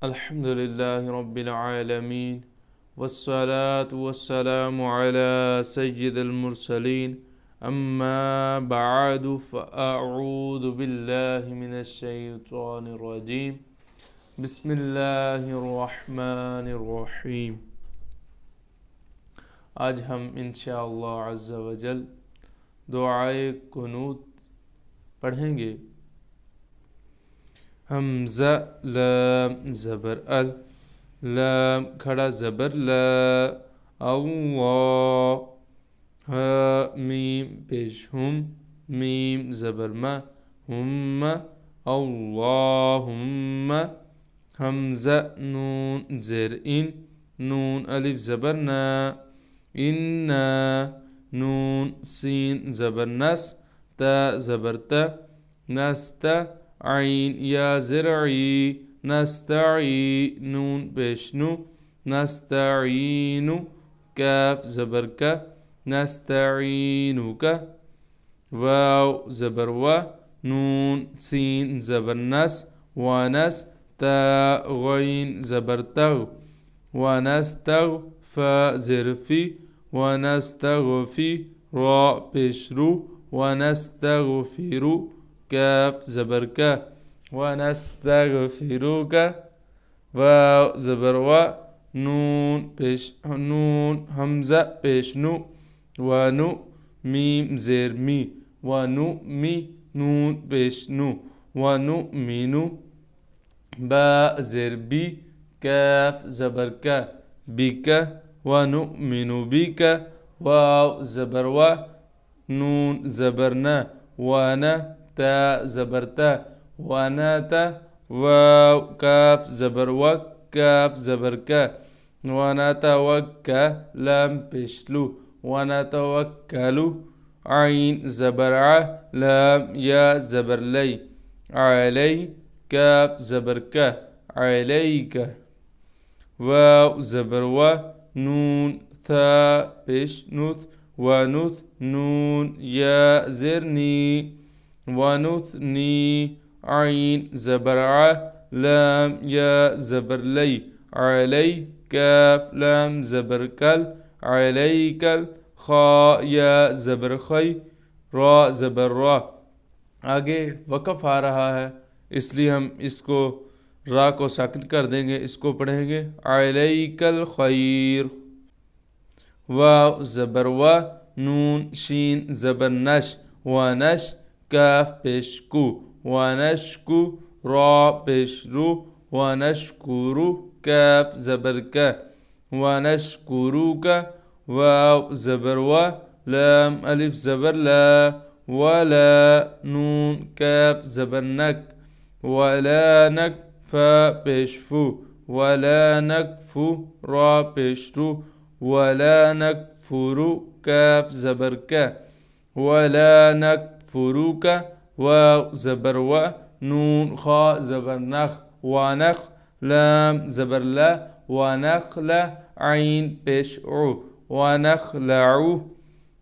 अल्हम्दुलिल्लाहि रब्बिल आलमीन वस्सलातु वस्सलामु अला सय्यिदिल मुरसलीन अम्मा बअदु फ़अऊज़ु बिल्लाहि मिनश शैतानिर रजीम बिस्मिल्लाहिर रहमानिर रहीम। आज हम इंशाअल्लाह अज़्ज़ा वजल दुआए कुनूत पढ़ेंगे। हमज़ा लाम ज़बर अल, लाम खड़ा ज़बर ला, अल्लाह हा मीम पेश हुम, मीम ज़बर मा, हुम्मा अल्लाहुम्मा। हमज़ा नून ज़ेर इन, नून अलिफ ज़बर ना, इन्ना। नून सीन ज़बर नस, ता ज़बर ता, नस्ता। आइन या ज़रई, नस्तई नून पेशनु, नस्तईनु। काफ ज़बर का, नस्तईनु का। वाव ज़बर वा, नून सीन ज़बर नस, वानस। ता गईन ज़बर तग, वनस्तग। फा ज़रफ़ी, वनस्तगफ़ी रा पेशरू, वनस्तगफ़िरु। काफ ज़बर का, वनस्तगफ़िरुका। वाव ज़बर वा, नून पेश नून हमज़ा पेशनु, वनु। मीम ज़ेर मी, वनु मी नून पेशनु, वनु मीनु। बा ज़ेर बी, काफ ज़बर का, बिका। वनु मिनु बिका। वाव ज़बर वा, नून ज़बर ना, वाना। ता ज़बर ता, वानाता। वाव काफ ज़बर वक, काफ ज़बर का, वानाता वक्का। लाम पेशलू, वानाता वक्कलू। आइन ज़बर आ, लाम या ज़बर लई, अलई। काफ ज़बर का, अलईका। वाव ज़बर वा, नून था पेश नुथ, वनुथ। नून या ज़रनी, वनुथनी। आइन ज़बर आ, लाम या ज़बर लई, अलई। काफ लाम ज़बर कल, अलईकल। खा या ज़बर खई, रा ज़बर रा। आगे वक़फ़ आ रहा है इसलिए हम इसको रा को साकिन कर देंगे। इसको पढ़ेंगे अलईकल खैर। वाव ज़बर वा, नून शीन ज़बर नश, वनश। काफ पेश कु, वनशकु। रा पेश रू, वनशकुरु। काफ ज़बर का, वनशकुरु का। वाव ज़बर वा, लाम अलिफ ज़बर ला, वला। नून काफ ज़बर नक, वला नक। फा पेश फु, वला नकफु। रा पेश रू, वला नकफुरु। काफ ज़बर का, वला नकफुरुका। वाव ज़बर वा, नून खा ज़बर नख, वानख। लाम ज़बर ला, वानखला। आइन पेश उ, वानखलाउ।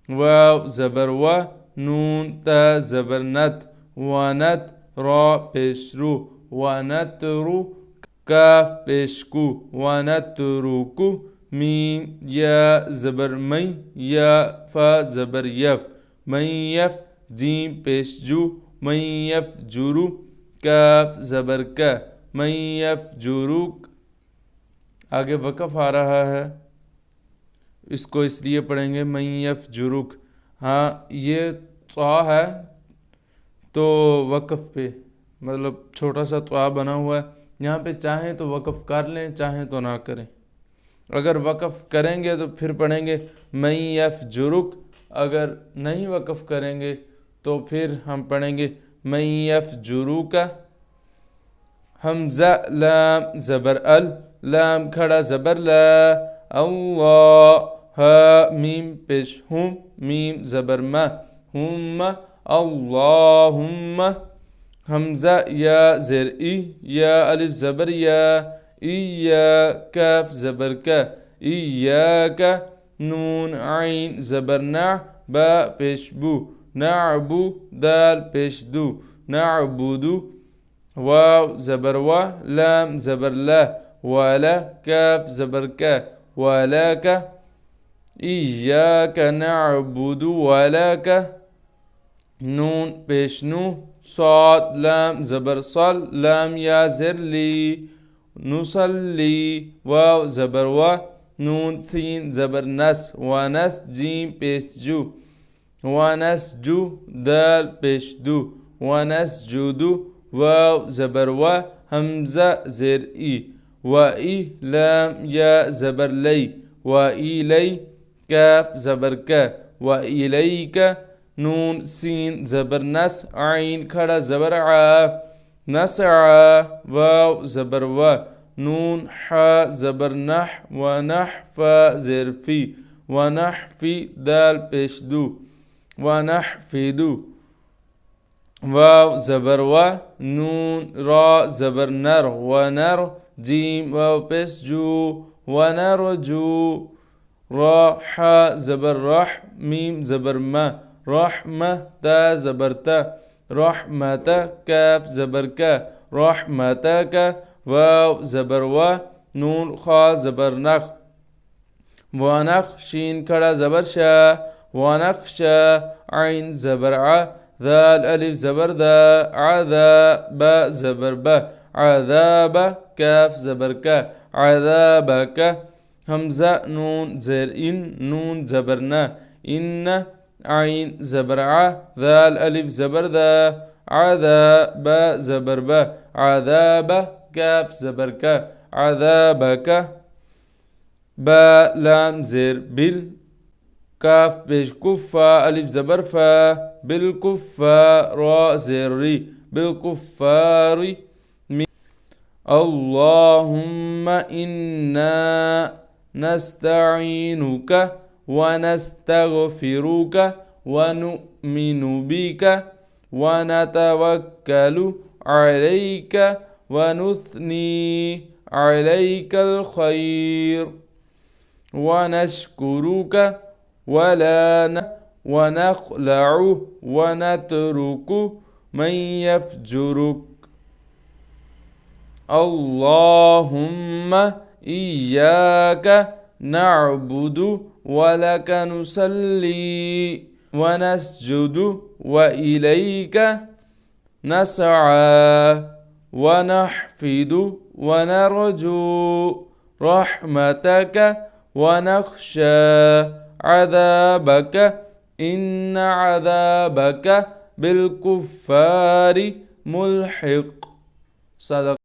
वाव ज़बर वा, नून ता ज़बर नत, वानत। रा पेश रू, वानतरु। काफ पेश कु, वानतरुकु। मीम या ज़बर मई, या फा ज़बर यफ, मय्यफ। जीम पेश जू, मय्यफ जुरु। काफ ज़बर का, मय्यफ जुरुक। आगे वक़फ़ आ रहा है इसको इसलिए पढ़ेंगे मय्यफ जुरुक। हाँ ये त्वा है तो वक़फ़ पे मतलब छोटा सा त्वा बना हुआ है। यहाँ पे चाहें तो वक़फ़ कर लें, चाहें तो ना करें। अगर वक़फ़ करेंगे तो फिर पढ़ेंगे मय्यफ जुरुक। अगर नहीं वक़फ़ करेंगे तो फिर हम पढ़ेंगे मय्यफ जुरुका। हमज़ा लाम ज़बर अल, लाम खड़ा ज़बर ला, अल्लाह। हा मीम पेश हुम, मीम ज़बर मा, हुम्मा अल्लाहुम्मा। हमज़ा या ज़ेर ई, या अलिफ ज़बर या, इया। काफ ज़बर का, इयाका। नून आइन ज़बर ना, बा पेश बू, नअबु। दाल पेश दू, नअबुदु। واو زبر و، لام زبر لا، ولا، كاف زبر كا، ولاك. إياك نعبد ولاك، نون پیش نو، صاد لام زبر صل، لام يا زر لي، نصلي. واو زبر و، نون سين زبر نس، ونس جيم پیش جو، ونسجو، دال پیش دو، ونسجدو. واو زبر و، همزة زر إي، وإي لام يا زبر لي، وإلي. كاف زبر كا، وإليك. نون سين زبر نس، عين خڑا زبر ع، نسعى. واو زبر و، نون ح زبر نح، ونح فا زر في، ونحفي، دال پیش دو، ونحفدو. واو زبر و، نون را زبر نر، ونر جيم واو پیش جو، ونرجو. را ح زبر رح، ميم زبر ما، رحمة، تا زبر تا، رحمة. كاف زبر كا، رحمتك. واو زبر و، نون خا زبر نخ، ونخ شين كرا زبر شا، ونخشى. عين زبر ع، ذال ألف زبر ذا، عذا، با زبر با، عذاب. كاف زبر كا، عذابك. همزة نون زر إن، نون زبرنا، إن. عين زبر ع، ذال ألف زبر ذا، عذا، با زبر با، عذاب. كاف زبر كا، عذابك. با لام زر بال، كاف بيش كفا، ألف زبر فا، بالكفار. را زر ري، بالكفار. اللهم إنا نستعينك ونستغفرك ونؤمن بك ونتوكل عليك ونثني عليك الخير ونشكرك ونخلع ونترك من يفجرك. اللهم إياك نعبد ولك نصلي ونسجد وإليك نسعى ونحفد ونرجو رحمتك ونخشى عذابك إن عذابك بالكفار ملحق. صدق.